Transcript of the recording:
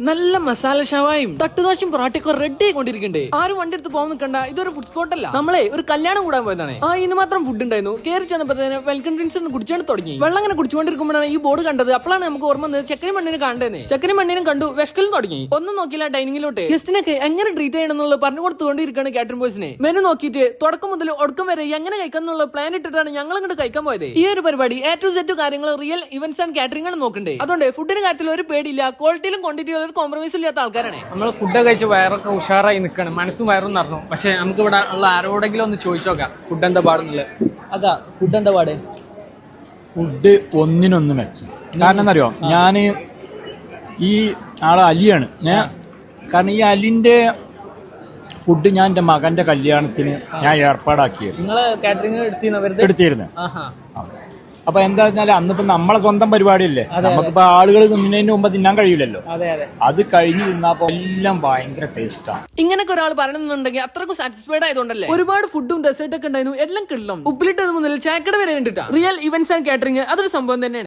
നല്ല മസാല ഷവായും തട്ടുദോശയും പൊറാട്ടയൊക്കെ റെഡി ആയിക്കൊണ്ടിരിക്കണ്ടേ. ആരും വണ്ടി എടുത്ത് പോകാൻ നിൽക്കണ്ട, ഇതൊരു ഫുഡ് സ്പോട്ട് അല്ല. നമ്മളെ ഒരു കല്യാണം കൂടാൻ പോയതാണ്. ഇതിന് മാത്രം ഫുഡ് ഉണ്ടായിരുന്നു. കയറി ചെന്നപ്പോഴത്തേന് വെൽക്കം ഡ്രിങ്ക്സ് ഒന്ന് കുടിച്ചാണ് തുടങ്ങി. വെള്ളം അങ്ങനെ കുടിച്ചുകൊണ്ടിരിക്കുമ്പോഴാണ് ഈ ബോർഡ് കണ്ടത്. അപ്പോഴാണ് നമുക്ക് ഓർമ്മ വന്നത് ചക്കരി മണ്ണിനെ കണ്ടേനെ. ചക്കരി മണ്ണിനും കണ്ടു, വിഷക്കലും തുടങ്ങി. ഒന്നും നോക്കിയില്ല ഡൈനിങ്ങിലോട്ട് ഗസ്റ്റിനൊക്കെ എങ്ങനെ ട്രീറ്റ് ചെയ്യണം എന്നുള്ളത് പറഞ്ഞു കൊടുത്തുകൊണ്ടിരിക്കുകയാണ് കാറ്ററിംഗ് ബോയ്സിനെ. മെനു നോക്കിയിട്ട് തുടക്കം മുതൽ ഒടുക്കം വരെ എങ്ങനെ കഴിക്കാന്നുള്ള പ്ലാൻ ഇട്ടിട്ടാണ് ഞങ്ങൾ ഇങ്ങോട്ട് കഴിക്കാൻ പോയത്. ഈ ഒരു പരിപാടി A to Z കാര്യങ്ങൾ റിയൽ ഇവന്റ്സ് ആൻഡ് കാറ്ററിംഗ് ആണ് നോക്കണ്ടേ. അതുകൊണ്ട് ഫുഡിന്റെ കാര്യത്തിൽ ഒരു പേടിയില്ല, ക്വാളിറ്റിയിലും ക്വാണ്ടിറ്റിയിലും ഒരു കോംപ്രമൈസ് ഇല്ലാത്ത ആൾക്കാരാണ് നമ്മൾ. ഫുഡ് കഴിച്ച് വയറൊക്കെ ഉഷാറായി നിൽക്കണം, മനസ്സും വയറും നിറഞ്ഞു. പക്ഷെ നമുക്ക് ഇവിടെ ഉള്ള ആരോടെങ്കിലും ഒന്ന് ചോദിച്ചു നോക്കാം ഫുഡ് എന്താ പാടുന്നില്ല. അതാ ഫുഡ് എന്താ പാട്? ഫുഡ് ഒന്നിനൊന്ന് മെച്ചം. കാരണം എന്നറിയോ, ഞാന് ഈ ആളെ അലിയാണ് കാരണം ഈ അലിന്റെ ഫുഡ് ഞാൻ എന്റെ മകന്റെ കല്യാണത്തിന് ഞാൻ ഏർപ്പാടാക്കിയത്. നിങ്ങള് കാറ്ററിംഗ് എടുത്തിരുന്നു. അപ്പൊ എന്താ വെച്ചാൽ അന്നിപ്പോ നമ്മളെ സ്വന്തം പരിപാടിയല്ലേ, നമുക്കിപ്പോ ആളുകൾ തിന്നതിന് മുമ്പ് തിന്നാൻ കഴിയില്ലല്ലോ. അത് കഴിഞ്ഞ് തിന്നപ്പോ എല്ലാം ഭയങ്കര ടേസ്റ്റാണ്. ഇങ്ങനൊക്കെ ഒരാൾ പറയണമെന്നുണ്ടെങ്കിൽ അത്രക്കും സാറ്റിസ്ഫൈഡ് ആയതുകൊണ്ടല്ലേ. ഒരുപാട് ഫുഡും ഡെസേർട്ട് ഒക്കെ ഉണ്ടായിരുന്നു, എല്ലാം കിള്ളും. ഉപ്പിലിട്ടത് മുതൽ ചായക്കട വരെ കണ്ടിട്ടാ. റിയൽ ഇവന്റ്സ് ആൻഡ് കാറ്ററിംഗ് അതൊരു സംഭവം തന്നെയാണ്.